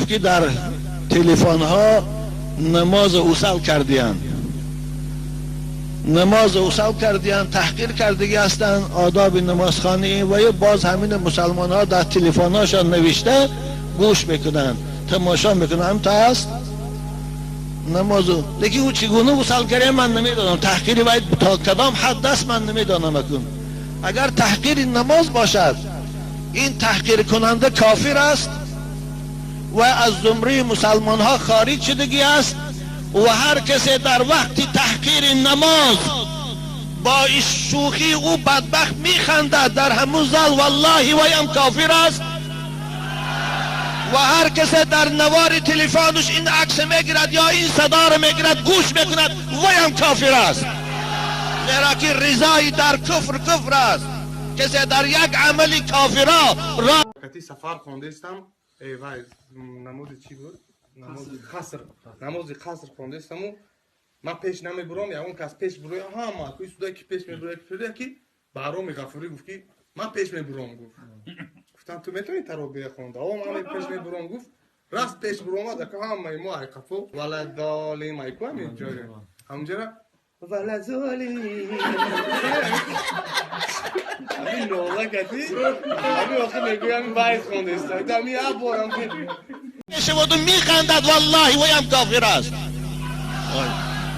که در تلفن ها نماز اوصل کردیان، نماز اوصل کردیان، تحقیر کردگی هستن آداب نمازخانه و باز همین مسلمان ها در تلفن هاشان نوشته گوش میکنن، تماشا میکنن. هم تا هست نمازو لیکن او چگونه اوصل کرده من نمیدانم، تحقیر باید تا کدام حد است من نمیدانم اکنون. اگر تحقیر نماز باشد این تحقیر کننده کافر است و از زمره مسلمان ها خارج شدگی است و هر کسی در وقت تحقیر نماز با شوخی او بدبخت میخندد در همون زال والله ویم کافر است و هر کسی در نوار تلفنش این عکس میگیرد یا این صدا رو میگیرد گوش میکند ویم کافر است. زیرا که رضای در کفر است. کسی در یک عملی کافرا را وقتی سفر خونده استم وای نماز چی بود؟ نماز قصر خونده استم و من پیش نمیبرم یا اون کس پیش بروی ها ما کوی سودا که پیش میبره که برام غفوری گفت که من پیش میبرم گفت. گفتم تو میتونی ترابیه خونده او من پیش میبرم گفت راست پیش برم ده که هم ما عقفو ولد دالی مایکو همینجا همونجا ولد دالی همین نولا کتی همین وقتی میگویم باید خونده است دمی ابورم که شود میخندد والله ویم کافر است.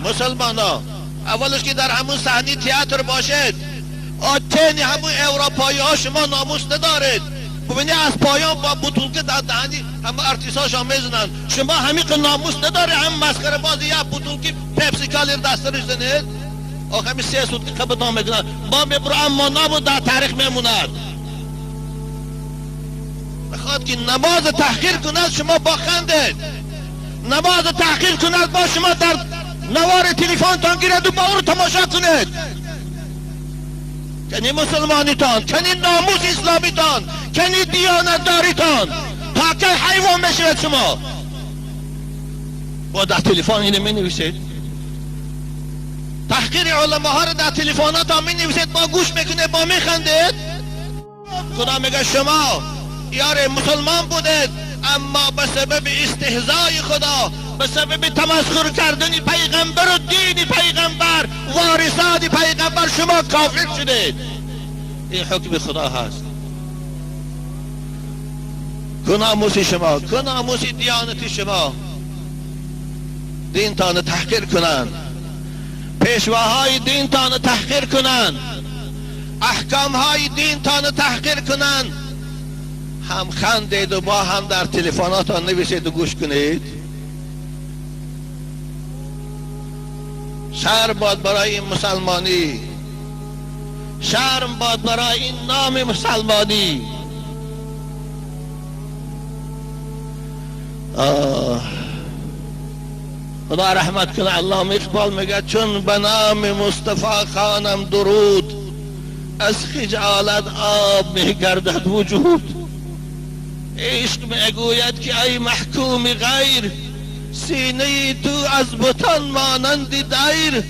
مسلمان ها اولش که در همون صحنه تئاتر باشد آتنی همون اروپایی ها شما ناموس ندارید. ببینید از پایان با بطولکه در دهنی همه ارتیساشان میزنن، شما همین که ناموس نداره هم مسخره بازی یا بطولکه پپسی کالی دسترش زنید آخه همین 3 سوت که قبطان میکنن ما میبرو اما نبود در تاریخ میموند. بخواد که نماز تحقیر کند شما با خندید، نماز تحقیر کند با شما در نوار تلفنتان گیرد و با او رو تماشا کنید. کنی مسلمانیتان، کنی ناموس اسلامیتان، کنی دیانتداریتان تا که حیوان بشید شما با در تلفن اینه می نویسید. تحقیر علماء ها رو در تلفناتان می نویسید با گوش میکنید با می خندید. خدا میگه شما یار مسلمان بودید اما به سبب استهزای خدا، به سبب تمسخر کردن پیغمبر و دین پیغمبر وارثان پیغمبر شما کافر شدید. این حکم خدا هست. ناموس شما، ناموس دیانت شما دین تان تحقیر کنند، پیشواهای دین تان تحقیر کنند، احکام های دین تان تحقیر کنند. هم خندید و با هم در تلفناتان نویسید و گوش کنید. شرم باد برای این مسلمانی، شرم باد برای این نام مسلمانی. خدا رحمت کنه. علامه اقبال میگه چون به نام مصطفی خانم درود از خجالت آب میگردد وجود. عشق میگوید که ای محکوم غیر سینه تو از بتان مانند دیر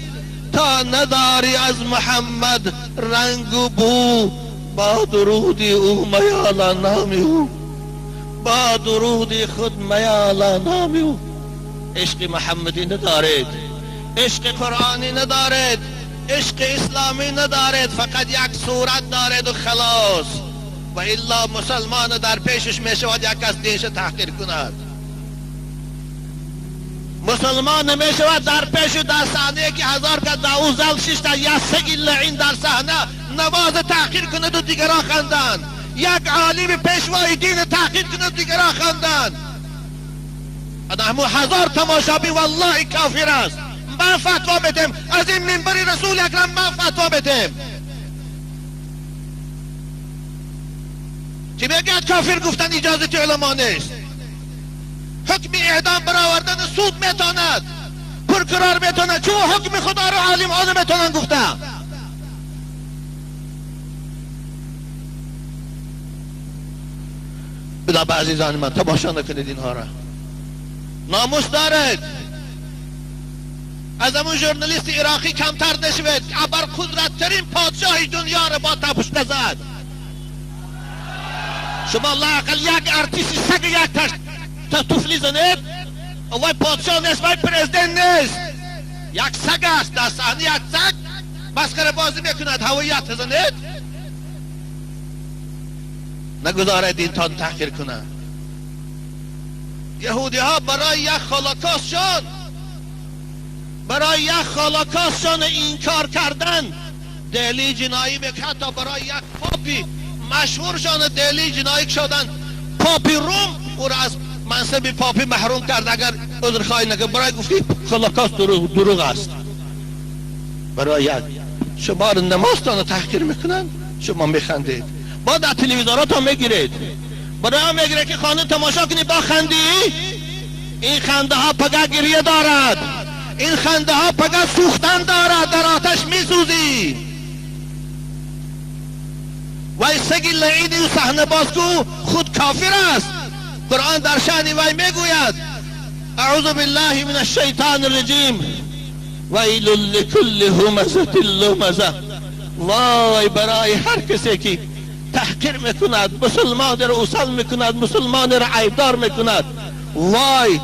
تا نداری از محمد رنگ و بو با درود او میالا نام او، با درود خود میالا نام او. عشق محمدی ندارید، عشق قرآنی ندارید، عشق اسلامی ندارید، فقط یک صورت دارید و خلاص. و الا مسلمان در پیشش میشود یک کس دینش تحقیر کند. مسلمان نمیشود در پیش در صحنه که 1000 که 12 6 یا سگی لعین در صحنه نماز تحقیر کند و دیگران خندند. یک عالم پیشوای دین تحقیر کند و دیگران خندند. همون 1000 تماشابی والله کافر است. من فتوا بدم از این منبر رسول اکرم، من فتوا بدم که بگید کافر گفتن اجازت علما نیست. حکم اعدام برآوردن سود میتاند، پرقرار میتاند، چون حکم خدا رو عالم ها نمیتونن گفتن. بدا به عزیزان من تماشا نکنید اینها را. ناموس دارد. از همون ژورنالیست عراقی کمتر نشوید. ابر قدرت ترین پادشاه دنیا را با تپش نزد. شما لااقل یک ارتیسی سگ یک تشت تا توفلی زنید وای پادشاه نیست وای پرزیدنت نیست یک سگ است در صحنه یک سگ مسخره بازی میکند هویت زنید نگذارید این تان تحقیر کنند یهودی ها برای یک هولوکاستشان برای یک هولوکاستشان این کار کردن دلی جنایی میکنند حتی برای یک پاپی مشهورشان دلی جنایی شدن پاپی روم او را از منصب پاپی محروم کرد اگر عذرخواهی نکرد برای گفتی هولوکاست دروغ است برای یک شما را نمازتان تحقیر میکنن شما میخندید با در تلویزیونات هم میگیرید برای هم میگیره که خانه تماشا کنی با خندی این خنده ها پگه گریه دارد این خنده ها پگه سوختن دارد در آتش میسوزی وی سگی لعینی و صحنه بازگو خود کافر است قرآن در شأن وی میگوید اعوذ بالله من الشیطان الرجیم ویل لکل همزة لمزة وای برای هر کسی که تحقیر میکند مسلمان را اوصل میکند مسلمان را عیبدار میکند وای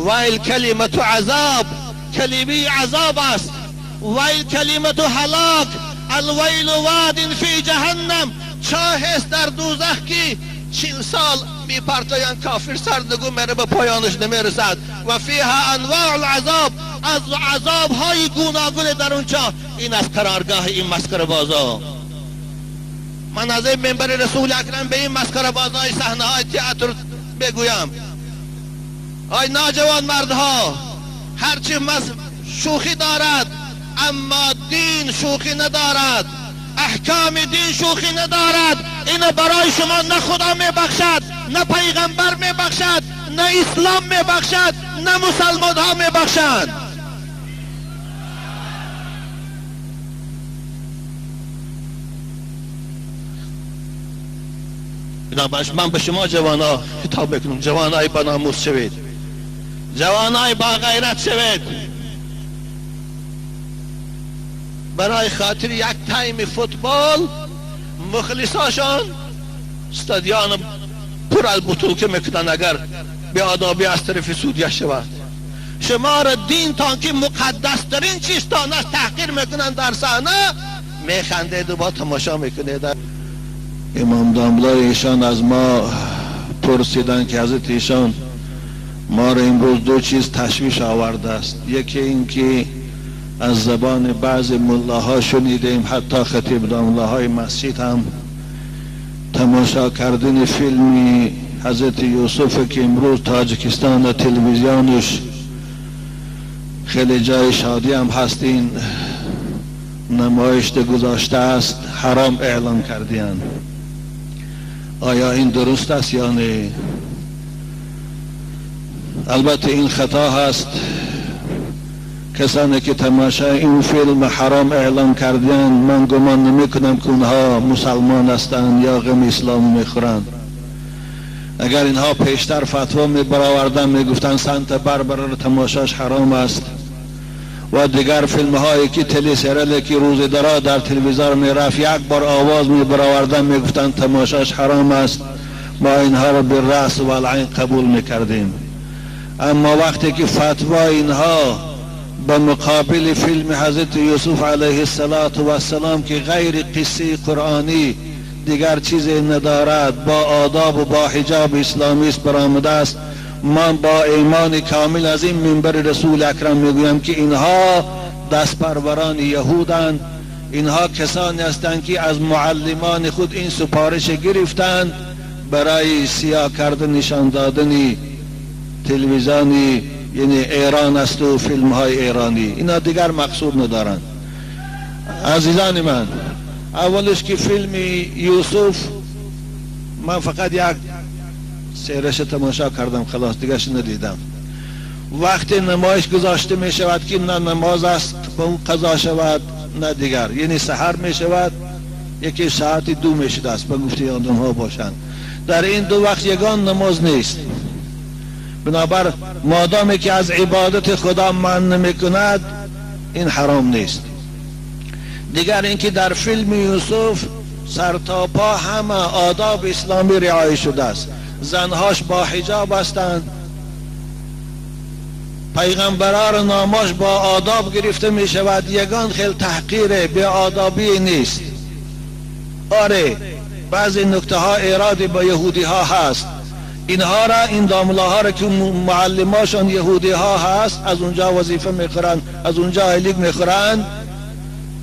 ویل کلمت عذاب کلمه عذاب است ویل کلمت هلاک الویل واد فی جهنم چاه است در دوزخ که 40 سال میپرتاین کافر سرنگون میره به پایانش نمیرسد و فیها انواع العذاب از عذاب های گوناگون در اونجا این از قرارگاه این مسخره بازا من از این منبر رسول اکرم به این مسخره بازای صحنه های تئاتر بگویم آی ناجوان مردها هرچی شوخی دارد اما دین شوخی ندارد احکام دین شوخی ندارد اینو برای شما نه خدا میبخشد نه پیغمبر میبخشد نه اسلام میبخشد نه مسلمان ها میبخشند من به شما جوانا خطاب میکنم جوانای با ناموس شوید جوانای با غیرت شوید برای خاطر یک تایم فوتبال مخلصاشان استادیان پر از بطولکه میکنن اگر به آدابی از طرف سودیه شود شما را دین تا که مقدس ترین چیزتان است تحقیر میکنن در صحنه میخندید و با تماشا میکنید امام داملای ایشان از ما پرسیدن که حضرت ایشان ما را امروز دو چیز تشویش آورده است یکی این که از زبان بعض ملاها شنیدیم حتی خطیب داملاهای مسجد هم تماشا کردن فیلمی حضرت یوسف که امروز تاجیکستان و تلویزیونش خیلی جای شادی هم هستین نمایش گذاشته است حرام اعلام کردین آیا این درست است یا نه؟ البته این خطا هست کسانی که تماشای این فیلم حرام اعلام کردن من گمان نمی کنم که اونها مسلمان هستند یا غم اسلام میخورند اگر اینها پیشتر فتوا می برآوردن می گفتن سانتا باربرا رو تماشاش حرام است و دیگر فیلم هایی که تلی سریالی که روز درا در تلویزیون می رفت یک بار آواز می برآوردن می گفتن تماشاش حرام است ما اینها را به رأس و العین قبول می کردیم اما وقتی که فتوا اینها به مقابل فیلم حضرت یوسف علیه السلام که غیر قصه قرآنی دیگر چیزی ندارد با آداب و با حجاب اسلامی است برآمده است من با ایمان کامل از این منبر رسول اکرم میگویم که اینها دست پروران یهودند اینها کسانی هستند که از معلمان خود این سفارش گرفتند برای سیاه کردن نشان دادن تلویزیونی یعنی ایران است و فیلم های ایرانی اینا دیگر مقصود ندارند عزیزان من اولش که فیلم یوسف من فقط یک سیرش تماشا کردم خلاص دیگرش ندیدم وقتی نمایش گذاشته می شود که نه نماز است به اون قضا شود نه دیگر یعنی سحر می شود یکی ساعت 2 می شده است به گفته آدم ها باشند در این دو وقت یگان نماز نیست بنابر مادامی که از عبادت خدا من نمی کند این حرام نیست دیگر اینکه در فیلم یوسف سر تا پا همه آداب اسلامی رعایت شده است زنهاش با حجاب هستند پیغمبران را نامش با آداب گرفته می شود، یگان خیلی تحقیره، به آدابی نیست. آره بعضی نکته ها ایرادی با یهودی ها هست، اینها را، این دامله ها را که معلماشان یهودی ها هست، از اونجا وظیفه میخورن، از اونجا هلیگ میخورن،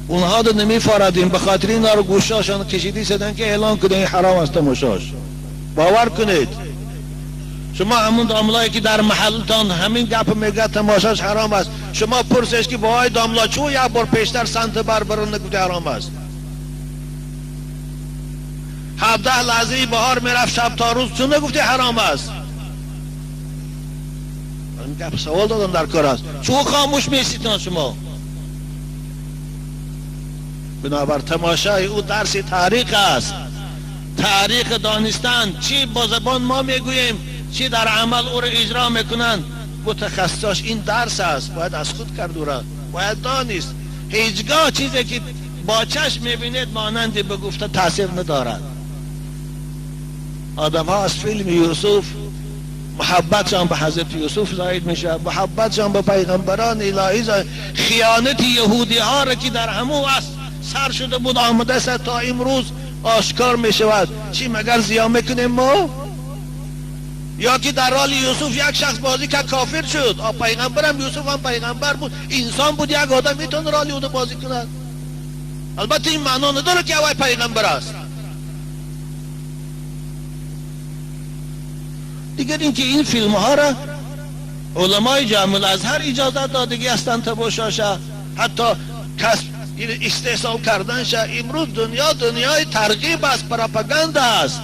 اونها رو نمیفاردیم، به خاطر اینا رو گوشاشان کشیدی شدن که اعلان کنه این حرام است تماشاش. باور کنید شما همون داملایی که در محلتان همین گپ میگه تماشاش حرام است، شما پرسش که باهای داملا چو یک بار پیشتر سنت بربرون نگفته حرام است؟ 17 لحظه بهار میرفت شب تا روز چون نگفته حرام است؟ این گپ سوال دادم در کار است، چو خاموش میستید شما؟ بنابر تماشای او درس تاریخ است، تاریخ دانستن، چی با زبان ما میگوییم چی در عمل او را اجرا میکنن، متخصصاش این درس است، باید از خود کرد او را، باید دانست. هیچگاه چیزی که با چشم میبینید مانندی به گفته تاثیر ندارد. آدم ها از فیلم یوسف محبتشان به حضرت یوسف زاید میشه، محبتشان به پیغمبران الهی زاید. خیانت یهودی ها را که در همو سر شده بود آمده است تا امروز آشکار می شود. چی مگر زیان میکنیم ما؟ یا که در حال یوسف یک شخص بازی که کافر شد، پیغمبر هم یوسف هم پیغمبر بود، انسان بود، یک آدم میتونه رالی او بازی کند؟ البته این معنا نداره که اوی پیغمبر است. دیگر اینکه این فیلم ها را علمای جامع الازهر اجازت دادگی هستند تماشاشه، حتی کسب استحصال کردن شه. امروز دنیای ترغیب است، پروپاگاندا است.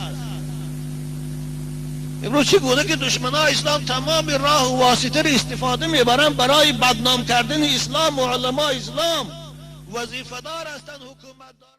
امروز چی گونه که دشمنان اسلام تمام راه و واسطه را استفاده میبرن برای بدنام کردن اسلام و علمای اسلام. وظیفه دار هستند حکومت دار